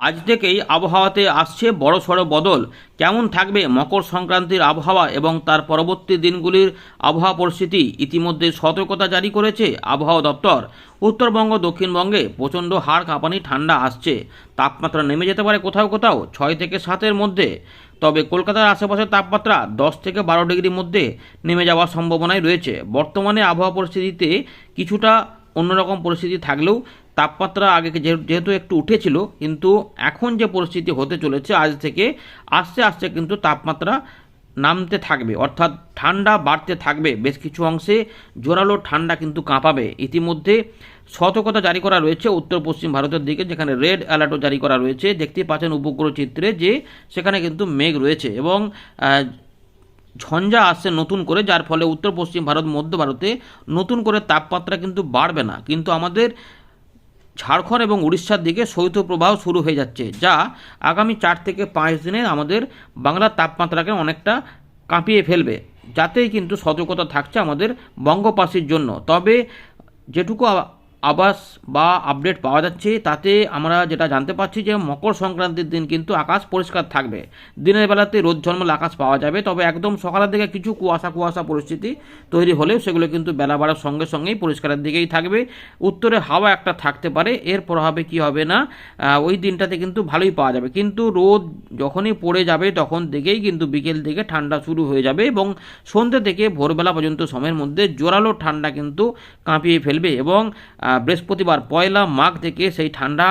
আজ থেকেই আবহাওয়াতে আসছে বড়সড় বদল। কেমন থাকবে মকর সংক্রান্তির আবহাওয়া এবং তার পরবর্তী দিনগুলির আবহাওয়া পরিস্থিতি ইতিমধ্যে সতর্কতা জারি করেছে আবহাওয়া দপ্তর। উত্তরবঙ্গ দক্ষিণবঙ্গে প্রচণ্ড হাড় কাঁপানি ঠান্ডা আসছে। তাপমাত্রা নেমে যেতে পারে কোথাও কোথাও 6 থেকে 7-এর মধ্যে। তবে কলকাতার আশেপাশের তাপমাত্রা 10 থেকে 12 ডিগ্রির মধ্যে নেমে যাওয়ার সম্ভাবনাই রয়েছে। বর্তমানে আবহাওয়া পরিস্থিতিতে কিছুটা অন্যরকম পরিস্থিতি থাকলেও তাপমাত্রা আগে যেহেতু একটু উঠেছিল, কিন্তু এখন যে পরিস্থিতি হতে চলেছে আজ থেকে আস্তে আস্তে কিন্তু তাপমাত্রা নামতে থাকবে, অর্থাৎ ঠান্ডা বাড়তে থাকবে। বেশ কিছু অংশে জোরালো ঠান্ডা কিন্তু কাঁপাবে। ইতিমধ্যে সতর্কতা জারি করা রয়েছে উত্তর পশ্চিম ভারতের দিকে, যেখানে রেড অ্যালার্টও জারি করা রয়েছে। দেখতেই পাচ্ছেন উপগ্রহ চিত্রে যে সেখানে কিন্তু মেঘ রয়েছে এবং ঝঞ্ঝা আসছে নতুন করে, যার ফলে উত্তর পশ্চিম ভারত মধ্য ভারতে নতুন করে তাপমাত্রা কিন্তু বাড়বে না। কিন্তু আমাদের ঝাড়খণ্ড এবং উড়িষ্যার দিকে শৈত্যপ্রবাহ শুরু হয়ে যাচ্ছে, যা আগামী 4 থেকে 5 দিনে আমাদের বাংলার তাপমাত্রাকে অনেকটা কাঁপিয়ে ফেলবে। যাতেই কিন্তু সতর্কতা থাকছে আমাদের বঙ্গবাসীর জন্য। তবে যেটুকু আভাস বা আপডেট পাওয়া যাচ্ছে তাতে আমরা যেটা জানতে পারছি যে মকর সংক্রান্তির দিন কিন্তু আকাশ পরিষ্কার থাকবে। দিনের বেলাতে রোদ ঝলমল আকাশ পাওয়া যাবে, তবে একদম সকালের দিকে কিছু কুয়াশা পরিস্থিতি তৈরি হলেও সেগুলো কিন্তু বেলা বাড়ার সঙ্গে সঙ্গেই পরিষ্কারের দিকেই থাকবে। উত্তরে হাওয়া একটা থাকতে পারে, এর প্রভাবে কি হবে না, ওই দিনটাতে কিন্তু ভালোই পাওয়া যাবে। কিন্তু রোদ যখনই পড়ে যাবে তখন থেকেই কিন্তু বিকেল থেকে ঠান্ডা শুরু হয়ে যাবে এবং সন্ধ্যে থেকে ভোরবেলা পর্যন্ত সময়ের মধ্যে জোরালো ঠান্ডা কিন্তু কাঁপিয়ে ফেলবে। এবং বৃহস্পতিবার 1 মাঘ থেকে সেই ঠান্ডা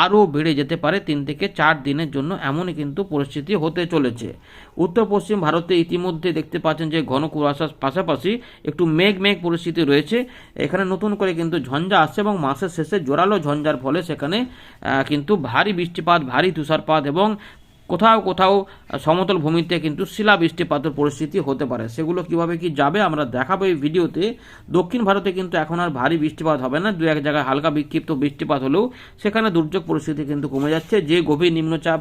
আরও বেড়ে যেতে পারে 3 থেকে 4 দিনের জন্য, এমনই কিন্তু পরিস্থিতি হতে চলেছে। উত্তর পশ্চিম ভারতে ইতিমধ্যে দেখতে পাচ্ছেন যে ঘন কুয়াশার পাশাপাশি একটু মেঘ পরিস্থিতি রয়েছে। এখানে নতুন করে কিন্তু ঝঞ্ঝা আসছে এবং মাসের শেষে জোরালো ঝঞ্ঝার ফলে সেখানে কিন্তু ভারী বৃষ্টিপাত, ভারী তুষারপাত এবং কোথাও কোথাও সমতল ভূমিতে কিন্তু শিলা বৃষ্টিপাতের পরিস্থিতি হতে পারে। সেগুলো কিভাবে কি যাবে আমরা দেখাবো এই ভিডিওতে। দক্ষিণ ভারতে কিন্তু এখন আর ভারী বৃষ্টিপাত হবে না, 2-1 জায়গায় হালকা বিক্ষিপ্ত বৃষ্টিপাত হলেও সেখানে দুর্যোগ পরিস্থিতি কিন্তু কমে যাচ্ছে। যে গভীর নিম্নচাপ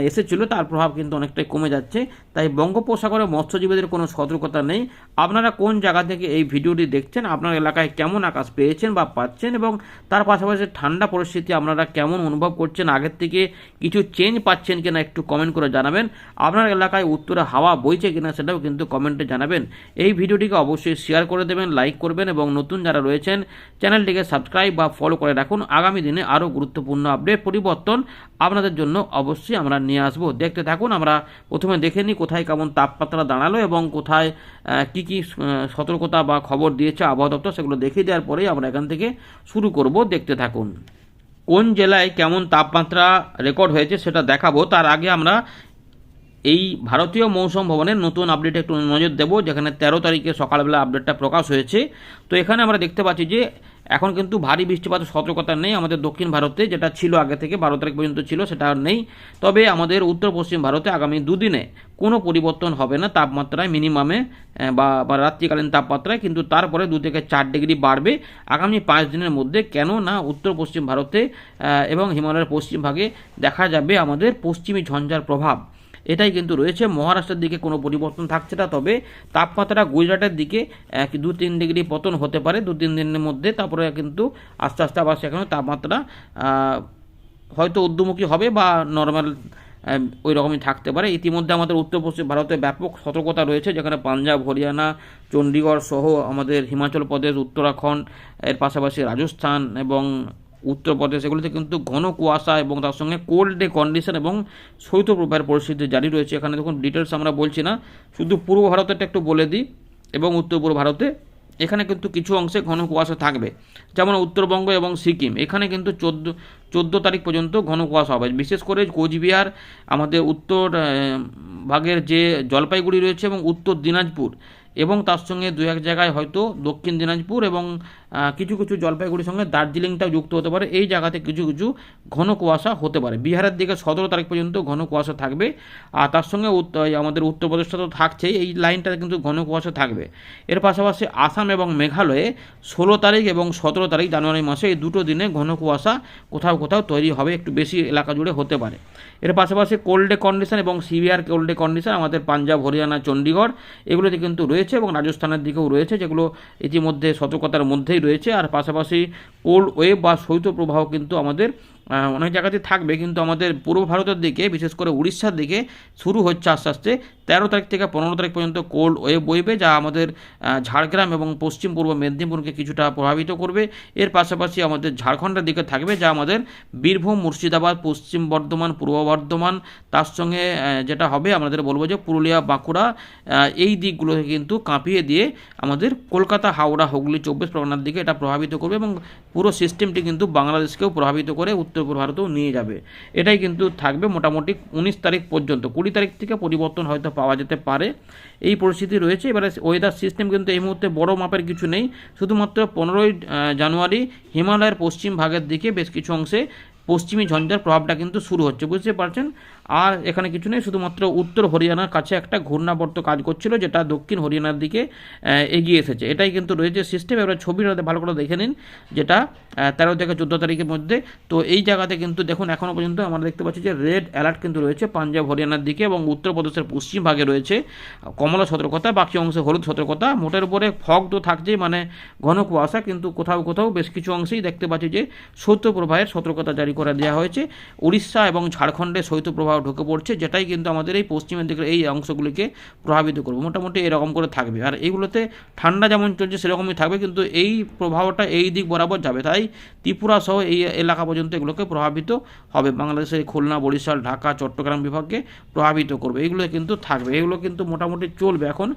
এসেছিল তার প্রভাব কিন্তু অনেকটাই কমে যাচ্ছে। তাই বঙ্গোপসাগরে মৎস্যজীবীদের কোনো সতর্কতা নেই। আপনারা কোন জায়গা থেকে এই ভিডিওটি দেখছেন, আপনার এলাকায় কেমন আকাশ পেয়েছেন বা পাচ্ছেন এবং তার পাশাপাশি ঠান্ডা পরিস্থিতি আপনারা কেমন অনুভব করছেন, আগের থেকে কিছু চেঞ্জ পাচ্ছেন কিনা একটু কমেন্ট করে জানাবেন। আপনার এলাকায় উত্তরে হাওয়া বইছে কিনা সেটাও কিন্তু কমেন্টে জানাবেন। এই ভিডিওটিকে অবশ্যই শেয়ার করে দেবেন, লাইক করবেন এবং নতুন যারা রয়েছেন চ্যানেলটিকে সাবস্ক্রাইব বা ফলো করে রাখুন। আগামী দিনে আরও গুরুত্বপূর্ণ আপডেট পরিবর্তন আপনাদের জন্য অবশ্যই আমরা নিয়ে আসবো। দেখতে থাকুন। আমরা প্রথমে দেখে নিই কোথায় কেমন তাপমাত্রা দাঁড়ালো এবং কোথায় কি সতর্কতা বা খবর দিয়েছে আবহাওয়া দপ্তর, সেগুলো দেখিয়ে দেওয়ার পরেই আমরা এখান থেকে শুরু করব। দেখতে থাকুন। কোন জেলায় কেমন তাপমাত্রা রেকর্ড হয়েছে সেটা দেখাবো। তার আগে আমরা এই ভারতীয় মৌসুম ভবনের নতুন আপডেটে একটু নজর দেবো, যেখানে 13 তারিখে সকালবেলা আপডেটটা প্রকাশ হয়েছে। তো এখানে আমরা দেখতে পাচ্ছি যে এখন কিন্তু ভারী বৃষ্টিপাতের সতর্কতা নেই আমাদের দক্ষিণ ভারতে, যেটা ছিল আগে থেকে 12 তারিখ পর্যন্ত ছিল সেটা আর নেই। তবে আমাদের উত্তর পশ্চিম ভারতে আগামী 2 দিনে কোনো পরিবর্তন হবে না তাপমাত্রায়, মিনিমামে বা রাত্রিকালীন তাপমাত্রায়, কিন্তু তারপরে 2 থেকে 4 ডিগ্রি বাড়বে আগামী 5 দিনের মধ্যে। কেন না উত্তর পশ্চিম ভারতে এবং হিমালয়ের পশ্চিম ভাগে দেখা যাবে আমাদের পশ্চিমী ঝঞ্ঝার প্রভাব। এটাই কিন্তু রয়েছে। মহারাষ্ট্রের দিকে কোনো পরিবর্তন থাকছে না, তবে তাপমাত্রা গুজরাটের দিকে 2-3 ডিগ্রি পতন হতে পারে 2-3 দিনের মধ্যে। তারপরে কিন্তু আস্তে আস্তে আবার সেখানে তাপমাত্রা হয়তো ঊর্ধ্বমুখী হবে বা নর্মাল ওই রকমই থাকতে পারে। ইতিমধ্যে আমাদের উত্তর পশ্চিম ভারতে ব্যাপক সতর্কতা রয়েছে, যেখানে পাঞ্জাব, হরিয়ানা, চণ্ডীগড় সহ আমাদের হিমাচল প্রদেশ, উত্তরাখণ্ড, এর পাশাপাশি রাজস্থান এবং উত্তরপ্রদেশ, এগুলিতে কিন্তু ঘন কুয়াশা এবং তার সঙ্গে কোল্ড ডে কন্ডিশন এবং শৈত্যপ্রবাহের পরিস্থিতি জারি রয়েছে। এখানে দেখুন ডিটেলস আমরা বলছি না, শুধু পূর্ব ভারতেরটা একটু বলে দিই। এবং উত্তর পূর্ব ভারতে এখানে কিন্তু কিছু অংশে ঘন কুয়াশা থাকবে, যেমন উত্তরবঙ্গ এবং সিকিম। এখানে কিন্তু 14 তারিখ পর্যন্ত ঘন কুয়াশা হবে। বিশেষ করে কোচবিহার, আমাদের উত্তর ভাগের যে জলপাইগুড়ি রয়েছে এবং উত্তর দিনাজপুর এবং তার সঙ্গে 2-1 জায়গায় হয়তো দক্ষিণ দিনাজপুর এবং কিছু কিছু জলপাইগুড়ির সঙ্গে দার্জিলিংটাও যুক্ত হতে পারে। এই জায়গাতে কিছু কিছু ঘন কুয়াশা হতে পারে। বিহারের দিকে 17 তারিখ পর্যন্ত ঘন কুয়াশা থাকবে। আর তার সঙ্গে আমাদের উত্তরপ্রদেশটা তো থাকছেই, এই লাইনটাতে কিন্তু ঘন কুয়াশা থাকবে। এর পাশাপাশি আসাম এবং মেঘালয়ে 16 তারিখ এবং 17 তারিখ জানুয়ারি মাসে এই দুটো দিনে ঘন কুয়াশা কোথাও কোথাও তৈরি হবে, একটু বেশি এলাকা জুড়ে হতে পারে। এর পাশাপাশি কোল্ড ডে কন্ডিশন এবং সিভিয়ার কোল্ড ডে কন্ডিশন আমাদের পাঞ্জাব, হরিয়ানা, চণ্ডীগড় এগুলোতে কিন্তু রয়েছে এবং রাজস্থানের দিকেও রয়েছে, যেগুলো ইতিমধ্যে সতর্কতার মধ্যেই রয়েছে। আর পাশাপাশি কোল্ড ওয়েভ বা শৈত্যপ্রবাহ কিন্তু আমাদের অনেক জায়গাতেই থাকবে, কিন্তু আমাদের পূর্ব ভারতের দিকে বিশেষ করে উড়িষ্যার দিকে শুরু হচ্ছে আস্তে আস্তে 13 তারিখ থেকে 15 তারিখ পর্যন্ত কোল্ড ওয়েভ বইবে, যা আমাদের ঝাড়গ্রাম এবং পশ্চিম পূর্ব মেদিনীপুরকে কিছুটা প্রভাবিত করবে। এর পাশাপাশি আমাদের ঝাড়খণ্ডের দিকে থাকবে, যা আমাদের বীরভূম, মুর্শিদাবাদ, পশ্চিম বর্ধমান, পূর্ব বর্ধমান, তার সঙ্গে যেটা হবে আমাদের বলবো যে পুরুলিয়া, বাঁকুড়া, এই দিকগুলোকে কিন্তু কাঁপিয়ে দিয়ে আমাদের কলকাতা, হাওড়া, হুগলি, 24 পরগনার দিকে এটা প্রভাবিত করবে এবং পুরো সিস্টেমটি কিন্তু বাংলাদেশকেও প্রভাবিত করে উত্তর পূর্ব ভারতেও নিয়ে যাবে। এটাই কিন্তু থাকবে মোটামুটি 19 তারিখ পর্যন্ত। 20 তারিখ থেকে পরিবর্তন হয়তো পাওয়া যেতে পারে, এই পরিস্থিতি রয়েছে। এবারে ওয়েদার সিস্টেম কিন্তু এই মুহূর্তে বড় মাপের কিছু নেই, শুধুমাত্র 15ই জানুয়ারি হিমালয়ের পশ্চিম ভাগের দিকে বেশ কিছু অংশে পশ্চিমী ঝঞ্ঝার প্রভাবটা কিন্তু শুরু হচ্ছে, বুঝতে পারছেন। আর এখানে কিছু নেই, শুধুমাত্র উত্তর হরিয়ানার কাছে একটা ঘূর্ণাবর্ত কাজ করছিল, যেটা দক্ষিণ হরিয়ানার দিকে এগিয়ে এসেছে। এটাই কিন্তু রয়েছে সিস্টেম। এবারে ছবিটা ভালো করে দেখে নিন, যেটা 13 থেকে 14 তারিখের মধ্যে। তো এই জায়গাতে কিন্তু দেখুন এখনও পর্যন্ত আমরা দেখতে পাচ্ছি যে রেড অ্যালার্ট কিন্তু রয়েছে পাঞ্জাব, হরিয়ানার দিকে এবং উত্তরপ্রদেশের পশ্চিম ভাগে রয়েছে কমলা সতর্কতা, বাকি অংশে হলুদ সতর্কতা। মোটের উপরে ফগ তো থাকছেই, মানে ঘন কুয়াশা, কিন্তু কোথাও কোথাও বেশ কিছু অংশেই দেখতে পাচ্ছি যে শৈত্যপ্রবাহের সতর্কতা জারি করে দেওয়া হয়েছে। উড়িষ্যা এবং ঝাড়খণ্ডে শৈত্যপ্রবাহ ঢুকে পড়ছে, যেটাই কিন্তু আমাদের এই পশ্চিমের দিকের এই অংশগুলিকে প্রভাবিত করবে। মোটামুটি এরকম করে থাকবে। আর এইগুলোতে ঠান্ডা যেমন চলছে সেরকমই থাকবে, কিন্তু এই প্রভাবটা এই দিক বরাবর যাবে, তাই ত্রিপুরা সহ এই এলাকা পর্যন্ত এগুলোকে প্রভাবিত হবে। বাংলাদেশের খুলনা, বরিশাল, ঢাকা, চট্টগ্রাম বিভাগকে প্রভাবিত করবে। এইগুলো কিন্তু থাকবে, এগুলো কিন্তু মোটামুটি চলবে। এখন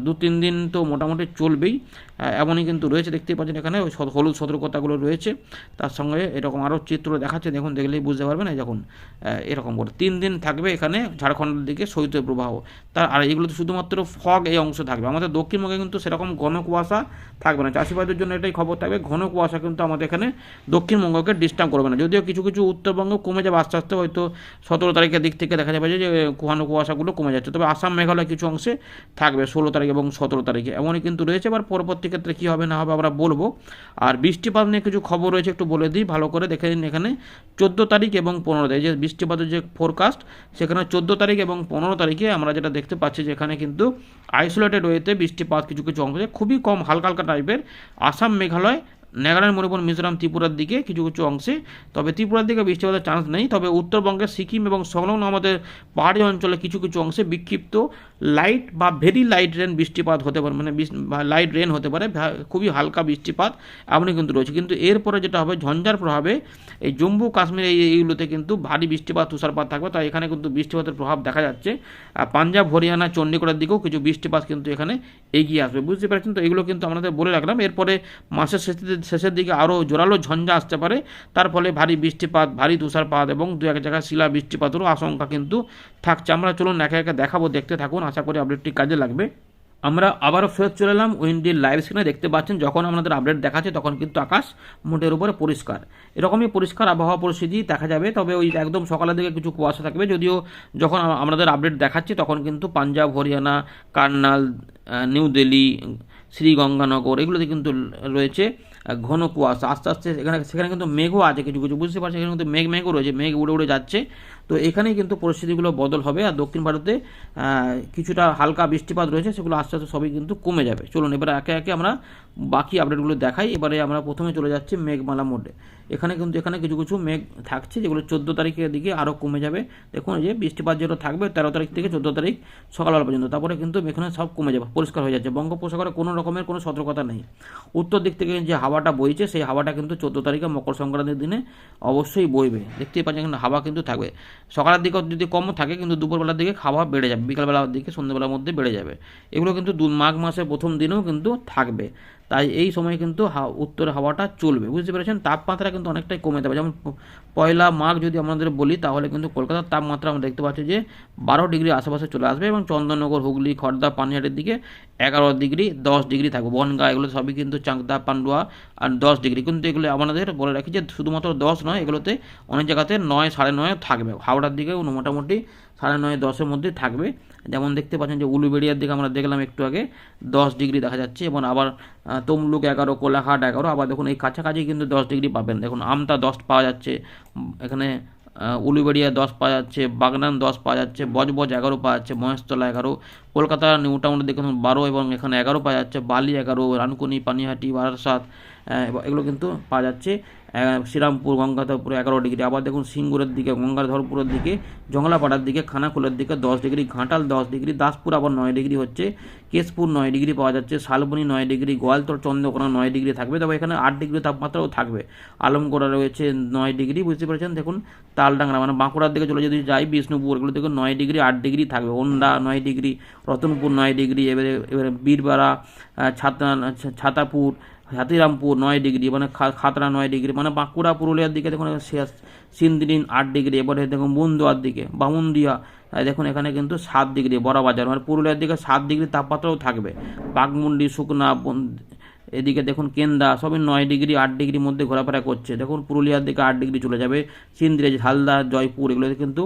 2-3 দিন তো মোটামুটি চলবেই, এমনই কিন্তু রয়েছে। দেখতেই পাচ্ছেন এখানে ওই হলুদ সতর্কতাগুলো রয়েছে, তার সঙ্গে এরকম আরও চিত্র দেখাচ্ছে, দেখুন, দেখলেই বুঝতে পারবেন। এই যখন এরকম করে 3 দিন থাকবে এখানে ঝাড়খণ্ডের দিকে শৈত্য প্রবাহ। আর এগুলো তো শুধুমাত্র ফগ এই অংশ থাকবে। আমাদের দক্ষিণবঙ্গে কিন্তু সেরকম ঘন কুয়াশা থাকবে না। চাষিবাদের জন্য এটাই খবর থাকবে, ঘন কুয়াশা কিন্তু আমাদের এখানে দক্ষিণবঙ্গকে ডিস্টার্ব করবে না। যদিও কিছু কিছু উত্তরবঙ্গ কমে যাবে আস্তে আস্তে, হয়তো 17 তারিখের দিক থেকে দেখা যাবে যে ঘন কুয়াশাগুলো কমে যাচ্ছে। তবে আসাম, মেঘালয় কিছু অংশে থাকবে 16 তারিখ এবং 17 তারিখে, এমনই কিন্তু রয়েছে। এবার পরবর্তী ক্ষেত্রে কী হবে না হবে আমরা বলবো। আর বৃষ্টিপাত নিয়ে কিছু খবর রয়েছে, একটু বলে দিই, ভালো করে দেখে নিন। এখানে 14 তারিখ এবং 15 তারিখ যে বৃষ্টিপাতের যে ফোরকাস্ট, সেখানে 14 তারিখ এবং 15 তারিখে আমরা যেটা দেখতে পাচ্ছি যে এখানে কিন্তু আইসোলেটেড ওয়েতে বৃষ্টিপাত কিছু কিছু অংশে খুবই কম, হালকা হালকা টাইপের আসাম, মেঘালয়, নাগাল্যান্ড, মণিপুর, মিজোরাম, ত্রিপুরার দিকে কিছু কিছু অংশে। তবে ত্রিপুরার দিকে বৃষ্টিপাতের চান্স নেই। তবে উত্তরবঙ্গের সিকিম এবং সংলগ্ন আমাদের পাহাড়ি অঞ্চলে কিছু কিছু অংশে বিক্ষিপ্ত লাইট বা ভেরি লাইট রেন বৃষ্টিপাত হতে পারে, মানে লাইট রেন হতে পারে, খুবই হালকা বৃষ্টিপাত এমনই কিন্তু রয়েছে। কিন্তু এরপরে যেটা হবে ঝঞ্ঝার প্রভাবে এই জম্মু কাশ্মীর এইগুলোতে কিন্তু ভারী বৃষ্টিপাত, তুষারপাত থাকবে। তাই এখানে কিন্তু বৃষ্টিপাতের প্রভাব দেখা যাচ্ছে। পাঞ্জাব, হরিয়ানা, চণ্ডীগড়ের দিকেও কিছু বৃষ্টিপাত কিন্তু এখানে এগিয়ে আসবে, বুঝতে পারছেন। তো এগুলো কিন্তু আমাদের বলে রাখলাম। এরপরে মাসের শেষের দিকে আরও জোরালো ঝঞ্ঝা আসতে পারে, তার ফলে ভারী বৃষ্টিপাত, ভারী তুষারপাত এবং 2-1 জায়গায় শিলা বৃষ্টিপাতেরও আশঙ্কা কিন্তু থাকছে। আমরা চলুন একে একে দেখাবো, দেখতে থাকুন, আশা করি আপডেটটি কাজে লাগবে। আমরা আবারও ফেরত চলে এলাম উইন্ডির লাইভ স্ক্রিনে। দেখতে পাচ্ছেন যখন আমাদের আপডেট দেখাচ্ছে তখন কিন্তু আকাশ মোটের উপরে পরিষ্কার, এরকমই পরিষ্কার আবহাওয়া পরিস্থিতি দেখা যাবে। তবে ওই একদম সকালের দিকে কিছু কুয়াশা থাকবে, যদিও যখন আমাদের আপডেট দেখাচ্ছে তখন কিন্তু পাঞ্জাব, হরিয়ানা, কার্নাল, নিউ দিল্লি, শ্রীগঙ্গানগর এগুলোতে কিন্তু রয়েছে ঘন কুয়াশা। আস্তে আস্তে সেখানে কিন্তু মেঘও আছে কিছু কিছু, বুঝতে পারছি। এখানে কিন্তু মেঘও রয়েছে, মেঘ উড়ে উড়ে যাচ্ছে। তো এখানেই কিন্তু পরিস্থিতিগুলো বদল হবে। আর দক্ষিণ ভারতে কিছুটা হালকা বৃষ্টিপাত রয়েছে, সেগুলো আস্তে আস্তে সবই কিন্তু কমে যাবে। চলুন এবার একে একে আমরা বাকি আপডেটগুলো দেখাই। এবারে আমরা প্রথমে চলে যাচ্ছি মেঘমালা মোডে। এখানে কিছু কিছু মেঘ থাকছে, যেগুলো 14 তারিখের দিকে আরও কমে যাবে। দেখুন যে বৃষ্টিপাত যেটা থাকবে 13 তারিখ থেকে 14 তারিখ সকালবেলা পর্যন্ত, তারপরে কিন্তু এখানে সব কমে যাবে, পরিষ্কার হয়ে যাচ্ছে। বঙ্গোপসাগরে কোনো রকমের কোনো সতর্কতা নেই। উত্তর দিক থেকে যে হাওয়াটা বইছে, সেই হাওয়াটা কিন্তু 14 তারিখে মকর সংক্রান্তির দিনে অবশ্যই বইবে। দেখতেই পাচ্ছেন এখানে হাওয়া কিন্তু থাকবে। সকালের দিকে যদি কমও থাকে, কিন্তু দুপুরবেলার দিকে হাওয়া বেড়ে যাবে, বিকালবেলার দিকে সন্ধ্যেবেলার মধ্যে বেড়ে যাবে। এগুলো কিন্তু মাঘ মাসের প্রথম দিনেও কিন্তু থাকবে। তাই এই সময় কিন্তু উত্তরে হাওয়াটা চলবে, বুঝতে পেরেছেন। তাপমাত্রা কিন্তু অনেকটাই কমে যাবে। যেমন 1 মাঘ যদি আমাদের বলি, তাহলে কিন্তু কলকাতার তাপমাত্রা আমরা দেখতে পাচ্ছি যে 12 ডিগ্রি আশেপাশে চলে আসবে, এবং চন্দননগর, হুগলি, খড়দা, পানিহাটির দিকে 11 ডিগ্রি, 10 ডিগ্রি থাকবে। বনগাঁ এগুলো সবই কিন্তু চাকদা, পান্ডুয়া আর 10 ডিগ্রি। কিন্তু এগুলো আমাদের বলে রাখি যে শুধুমাত্র 10 নয়, এগুলোতে অনেক জায়গাতে 9, 9.5 থাকবে। হাওড়ার দিকেও মোটামুটি 9.5, 10-এর মধ্যে থাকবে। যেমন দেখতে পাচ্ছেন যে উলুবেড়িয়ার দিকে আমরা দেখলাম একটু আগে 10 ডিগ্রি দেখা যাচ্ছে, এবং আবার তমলুক 11, কোলাঘাট 11, আবার দেখুন এই কাছাকাছি কিন্তু 10 ডিগ্রি পাবেন। দেখুন আমতা 10 পাওয়া যাচ্ছে, এখানে উলুবেড়িয়া 10 পাওয়া যাচ্ছে, বাগনান 10 পাওয়া যাচ্ছে, বজবজ 11 পাওয়া যাচ্ছে, মহেশতলা 11, কলকাতা নিউ টাউনে দেখুন 12 এবং এখানে 11 পাওয়া যাচ্ছে, বালি 11, রানকুনি, পানিহাটি, বারাসাত এগুলো কিন্তু পাওয়া যাচ্ছে। শ্রীরামপুর গঙ্গাধরপুর 11 ডিগ্রি। আবার দেখুন সিঙ্গুরের দিকে, গঙ্গাধরপুরের দিকে, জংলাপাড়ার দিকে, খানাকুলের দিকে 10 ডিগ্রি, ঘাটাল 10 ডিগ্রি, দাসপুর আবার 9 ডিগ্রি হচ্ছে, কেশপুর 9 ডিগ্রি পাওয়া যাচ্ছে, শালবনী 9 ডিগ্রি, গোয়ালতোর চন্দ্রকোনা 9 ডিগ্রি থাকবে। তবে এখানে 8 ডিগ্রি তাপমাত্রাও থাকবে। আলমগড়া রয়েছে 9 ডিগ্রি, বুঝতে পেরেছেন। দেখুন তালডাংরা মানে বাঁকুড়ার দিকে চলে যদি যাই, বিষ্ণুপুর, এগুলো থেকে 9 ডিগ্রি 8 ডিগ্রি থাকবে। ওন্ডা 9 ডিগ্রি, রতনপুর 9 ডিগ্রি, এবারে বীরবাড়া, ছাতাপুর, হাতিরামপুর 9 ডিগ্রি, মানে খাতড়া 9 ডিগ্রি, মানে বাঁকুড়া পুরুলিয়ার দিকে দেখুন সিন্দিরিন 8 ডিগ্রি। এবারে দেখুন বন্দুয়ার দিকে, বামুনদিয়া দেখুন এখানে কিন্তু 7 ডিগ্রি, বড়বাজার মানে পুরুলিয়ার দিকে 7 ডিগ্রি তাপমাত্রাও থাকবে। বাঘমুন্ডি, শুকনা, এদিকে দেখুন কেন্দা সবই 9 ডিগ্রি 8 ডিগ্রির মধ্যে ঘোরাফেরা করছে। দেখুন পুরুলিয়ার দিকে 8 ডিগ্রি চলে যাবে, সিন্দ্রেজ, হালদা, জয়পুর এগুলোতে কিন্তু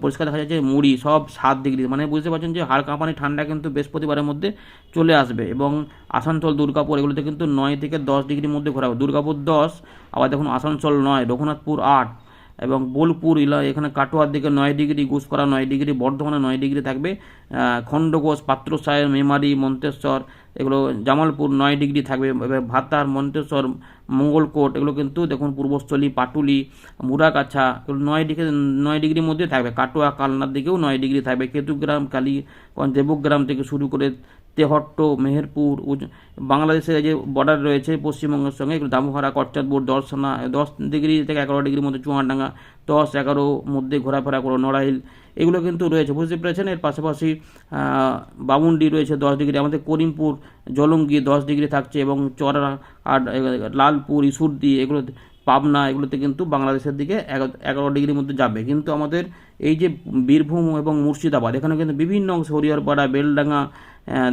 পরিষ্কার দেখা যাচ্ছে মুড়ি সব 7 ডিগ্রি, মানে বুঝতে পারছেন যে হাড় কাঁপানি ঠান্ডা কিন্তু বৃহস্পতিবারের মধ্যে চলে আসবে। এবং আসানসোল, দুর্গাপুর এগুলোতে কিন্তু 9 থেকে 10 ডিগ্রির মধ্যে ঘোরাবে। দুর্গাপুর 10, আবার দেখুন আসানসোল 9, রঘুনাথপুর 8, এবং বোলপুর এখানে কাটোয়ার দিকে 9 ডিগ্রি, গুসকরা 9 ডিগ্রি, বর্ধমানে 9 ডিগ্রি থাকবে। খণ্ডঘোষ, পাত্রসায়ের, মেমারি, মন্তেশ্বর এগুলো, জামালপুর 9 ডিগ্রি থাকবে। ভাতার, মন্তেশ্বর, মঙ্গলকোট এগুলো কিন্তু দেখুন পূর্বস্থলী, পাটুলি, মুরাগাছা এগুলো 9 ডিগ্রির মধ্যে থাকবে। কাটোয়া, কালনার দিকেও 9 ডিগ্রি থাকবে। কেতুগ্রাম, কালীগঞ্জ, দেবগ্রাম থেকে শুরু করে তেহট্ট, মেহেরপুর, বাংলাদেশের যে বর্ডার রয়েছে পশ্চিমবঙ্গের সঙ্গে, এগুলো দামোহরা, করচাঁদপুর, 10 ডিগ্রি থেকে 11 ডিগ্রির মধ্যে চুয়াডাঙ্গা, 10-11 মধ্যে ঘোরাফেরা করো, নড়াইল এগুলো কিন্তু রয়েছে, বুঝতে পেরেছেন। এর পাশাপাশি বামুন্ডি রয়েছে 10 ডিগ্রি, আমাদের করিমপুর, জলঙ্গি 10 ডিগ্রি থাকছে, এবং চড়া আর লালপুর, ইসুরদি এগুলো, পাবনা এগুলোতে কিন্তু বাংলাদেশের দিকে 11 ডিগ্রির মধ্যে যাবে। কিন্তু আমাদের এই যে বীরভূম এবং মুর্শিদাবাদ এখানে কিন্তু বিভিন্ন অংশ, হরিহরপাড়া, বেলডাঙ্গা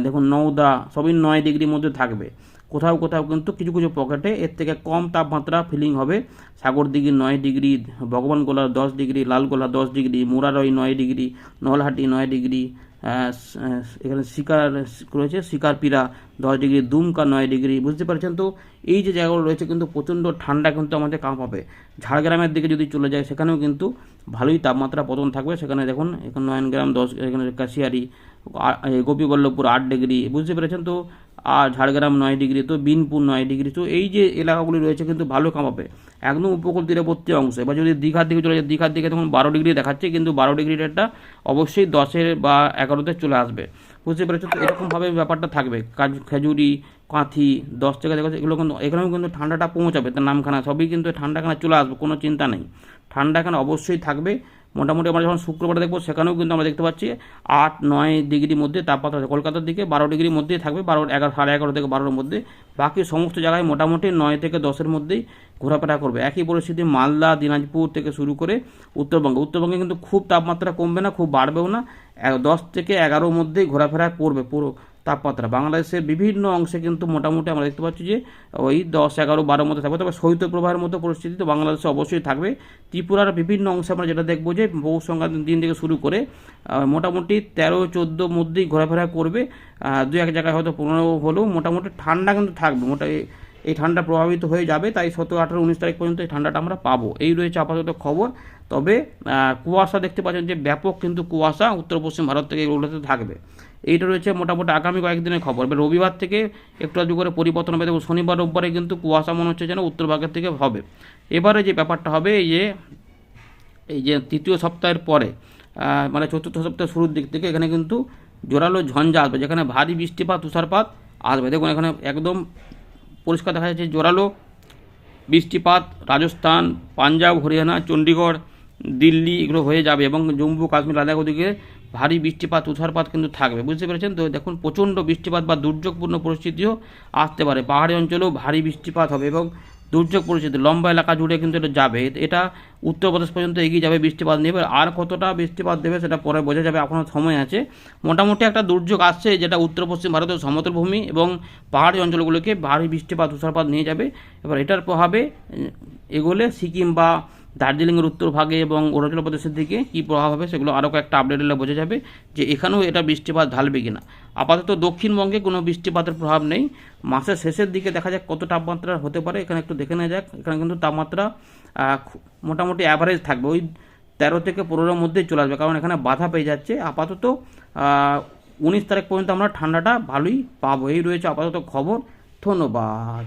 দেখুন নওদা সবই 9 ডিগ্রির মধ্যে থাকবে। কোথাও কোথাও কিন্তু কিছু কিছু পকেটে এর থেকে কম তাপমাত্রা ফিলিং হবে। Sagardighi 9 degree, Bhagwangola 10 degree, Lalgola 10 degree, Murarai 9 degree, Nalhati 9 degree, এখানে শিকার রয়েছে, শিকারপিরা 10 ডিগ্রি, দুমকা 9 ডিগ্রি, বুঝতে পারছেন। তো এই যে জায়গাগুলো রয়েছে কিন্তু প্রচণ্ড ঠান্ডা কিন্তু আমাদের কাঁপাবে। ঝাড়গ্রামের দিকে যদি চলে যায় সেখানেও কিন্তু ভালোই তাপমাত্রা পতন থাকবে। সেখানে দেখুন এখানে 9 গ্রাম 10, এখানে কাশিয়ারি, গোপীবল্লভপুর 8 ডিগ্রি, বুঝতে পেরেছেন। তো আর ঝাড়গ্রাম 9 ডিগ্রি, তো বিনপুর 9 ডিগ্রি। তো এই যে এলাকাগুলি রয়েছে কিন্তু ভালো কাঁপাবে একদম উপকূল তীরবর্তী অংশে। বা যদি দীঘার দিকে চলে যায়, দীঘার দিকে তখন 12 ডিগ্রি দেখাচ্ছে, কিন্তু 12 ডিগ্রিটা অবশ্যই 10 বা 11-তে চলে আসবে, বুঝতে পেরেছো। তো এরকমভাবে ব্যাপারটা থাকবে। খেজুরি, কাঁথি 10 থেকে দেখো, এগুলো কিন্তু এখানেও কিন্তু ঠান্ডাটা পৌঁছাবে, তার নামখানা সবই কিন্তু ঠান্ডাখানা চলে আসবে, কোনো চিন্তা নেই। ঠান্ডাখানা অবশ্যই থাকবে। মোটামুটি আমরা যখন শুক্রবার দেখবো সেখানেও কিন্তু আমরা দেখতে পাচ্ছি 8-9 ডিগ্রির মধ্যে তাপমাত্রা আছে। কলকাতার দিকে 12 ডিগ্রির মধ্যেই থাকবে, 11 থেকে 12-এর মধ্যে। বাকি সমস্ত জায়গায় মোটামুটি 9 থেকে 10-এর মধ্যেই ঘোরাফেরা করবে। একই পরিস্থিতি মালদা, দিনাজপুর থেকে শুরু করে উত্তরবঙ্গে কিন্তু খুব তাপমাত্রা কমবে না, খুব বাড়বেও না, 10 থেকে 11-এর মধ্যেই ঘোরাফেরা করবে পুরো তাপমাত্রা। বাংলাদেশের বিভিন্ন অংশে কিন্তু মোটামুটি আমরা দেখতে পাচ্ছি যে ওই 10-11-12 মধ্যে থাকবে। তবে শৈত্যপ্রবাহের মতো পরিস্থিতি তো বাংলাদেশে অবশ্যই থাকবে। ত্রিপুরার বিভিন্ন অংশে আমরা যেটা দেখবো যে পৌষ সংক্রান্তির দিন থেকে শুরু করে মোটামুটি 13-14 মধ্যেই ঘোরাফেরা করবে। 2-1 জায়গায় হয়তো 15 হলেও মোটামুটি ঠান্ডা কিন্তু থাকবে। এই ঠান্ডা প্রভাবিত হয়ে যাবে, তাই 17, 18, 19 তারিখ পর্যন্ত এই ঠান্ডাটা আমরা পাবো। এই রয়েছে আপাতত খবর। তবে কুয়াশা দেখতে পাচ্ছেন যে ব্যাপক কিন্তু কুয়াশা উত্তর পশ্চিম ভারত থেকে এগুলোতে থাকবে। এইটা রয়েছে মোটামুটি আগামী কয়েকদিনের খবর। এবার রবিবার থেকে একটু আধটু করে পরিবর্তন হবে। দেখুন শনিবার রোববারে কিন্তু কুয়াশা মনে হচ্ছে যেন উত্তর ভাগের থেকে হবে। এবারে যে ব্যাপারটা হবে এই যে তৃতীয় সপ্তাহের পরে মানে চতুর্থ সপ্তাহের শুরুর দিক থেকে এখানে কিন্তু জোরালো ঝঞ্ঝা আসবে, যেখানে ভারী বৃষ্টিপাত, তুষারপাত আসবে। দেখুন এখানে একদম পরিষ্কার দেখা যাচ্ছে জোরালো বৃষ্টিপাত রাজস্থান, পাঞ্জাব, হরিয়ানা, চণ্ডীগড়, দিল্লি এগুলো হয়ে যাবে, এবং জম্মু কাশ্মীর, লাদাখ ওদিকে ভারী বৃষ্টিপাত, তুষারপাত কিন্তু থাকবে, বুঝতে পেরেছেন। তো দেখুন প্রচণ্ড বৃষ্টিপাত বা দুর্যোগপূর্ণ পরিস্থিতিও আসতে পারে। পাহাড়ি অঞ্চলেও ভারী বৃষ্টিপাত হবে এবং দুর্যোগ পরিস্থিতি লম্বা এলাকা জুড়ে কিন্তু এটা যাবে। এটা উত্তরপ্রদেশ পর্যন্ত এগিয়ে যাবে বৃষ্টিপাত নেবে। আর কতটা বৃষ্টিপাত দেবে সেটা পরে বোঝা যাবে, এখনও সময় আছে। মোটামুটি একটা দুর্যোগ আসছে যেটা উত্তর পশ্চিম ভারতের সমতল ভূমি এবং পাহাড়ি অঞ্চলগুলোকে ভারী বৃষ্টিপাত, তুষারপাত নিয়ে যাবে। এবার এটার প্রভাবে এগোলে সিকিম বা দার্জিলিংয়ের উত্তর ভাগে এবং অরুণাচল প্রদেশের দিকে কী প্রভাব হবে সেগুলো আরও কয়েকটা আপডেট এলে বোঝা যাবে যে এখানেও এটা বৃষ্টিপাত ঢালবে কিনা। আপাতত দক্ষিণবঙ্গে কোনো বৃষ্টিপাতের প্রভাব নেই। মাসের শেষের দিকে দেখা যাক কত তাপমাত্রা হতে পারে, এখানে একটু দেখে নেওয়া যাক। এখানে কিন্তু তাপমাত্রা মোটামুটি অ্যাভারেজ থাকবে, ওই 13 থেকে 15-এর মধ্যেই চলে আসবে, কারণ এখানে বাধা পেয়ে যাচ্ছে। আপাতত 19 তারিখ পর্যন্ত আমরা ঠান্ডাটা ভালোই পাবো। এই রয়েছে আপাতত খবর। ধন্যবাদ।